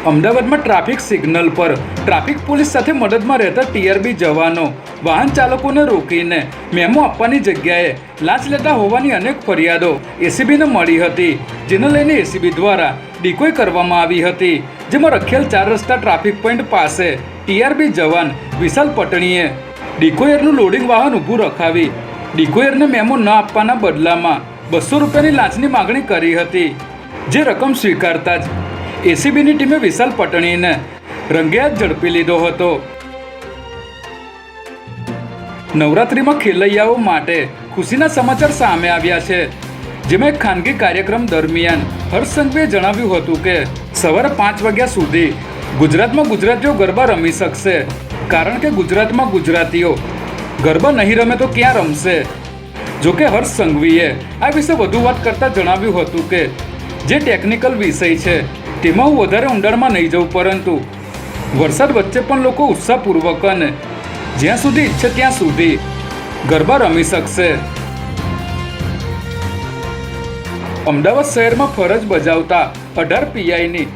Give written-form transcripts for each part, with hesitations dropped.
અમદાવાદમાં traffic signal પર traffic police સાથે મદદમાં રહેતા ટીઆરબી જવાનો વાહન ચાલકોને રોકીને મેમો આપવાની જગ્યાએ લાંચ લેતા હોવાની અનેક ફરિયાદો એસીબીને મળી હતી, જેને લઈને એસીબી દ્વારા ડિકોય કરવામાં આવી હતી, જેમાં રખેલ 4 રસ્તા ટ્રાફિક પોઈન્ટ પાસે ટીઆરબી જવાન વિશાલ પટણીએ ડિકોયરનું લોડિંગ વાહન ઊભું રખાવી ડિકોયરને મેમો ન આપવાના બદલામાં 200 રૂપિયાની લાંચની માગણી કરી હતી, જે રકમ સ્વીકારતા જ એસીબીની ટીમે વિશાલ પટણીને રંગેહાથ ઝડપી લીધો હતો। નવરાત્રિમાં ખેલૈયાઓ માટે ખુશીના સમાચાર સામે આવ્યા છે, જેમાં એક ખાનગી કાર્યક્રમ દરમિયાન હર્ષ સંઘવીએ જણાવ્યું હતું કે સવારે 5 વાગ્યા સુધી ગુજરાતમાં ગુજરાતીઓ ગરબા રમી શકશે, કારણ કે ગુજરાતમાં ગુજરાતીઓ ગરબા નહીં રમે તો ક્યાં રમશે। જોકે હર્ષ સંઘવીએ આ વિશે વધુ વાત કરતા જણાવ્યું હતું કે જે ટેકનિકલ વિષય છે તેમાં હું વધારે ઊંડાણમાં નહીં જઉં, પરંતુ વરસાદ વચ્ચે પણ લોકો ઉત્સાહપૂર્વક અને જ્યાં સુધી ઈચ્છે ત્યાં સુધી ગરબા રમી શકશે। અમદાવાદ શહેરમાં ફરજ બજાવતા 18 પીઆઈની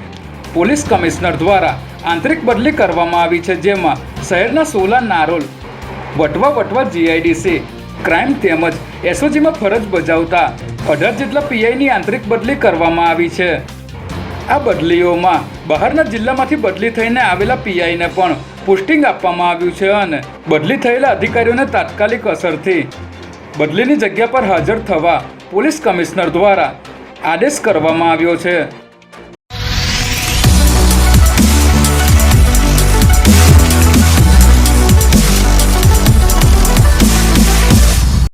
પોલીસ કમિશનર દ્વારા આંતરિક બદલી કરવામાં આવી છે, જેમાં શહેરના સોલા, નારોલ, વટવા જીઆઈડીસી ક્રાઇમ તેમજ એસઓજીમાં ફરજ બજાવતા 18 જેટલા પીઆઈની આંતરિક બદલી કરવામાં આવી છે। આ બદલીઓમાં બહારના જિલ્લામાંથી બદલી થઈને આવેલા પીઆઈને પણ પોસ્ટિંગ આપવામાં આવ્યું છે અને બદલી થયેલા અધિકારીઓને તાત્કાલિક અસરથી બદલીની જગ્યા પર હાજર થવા પોલીસ કમિશનર દ્વારા આદેશ કરવામાં આવ્યો છે।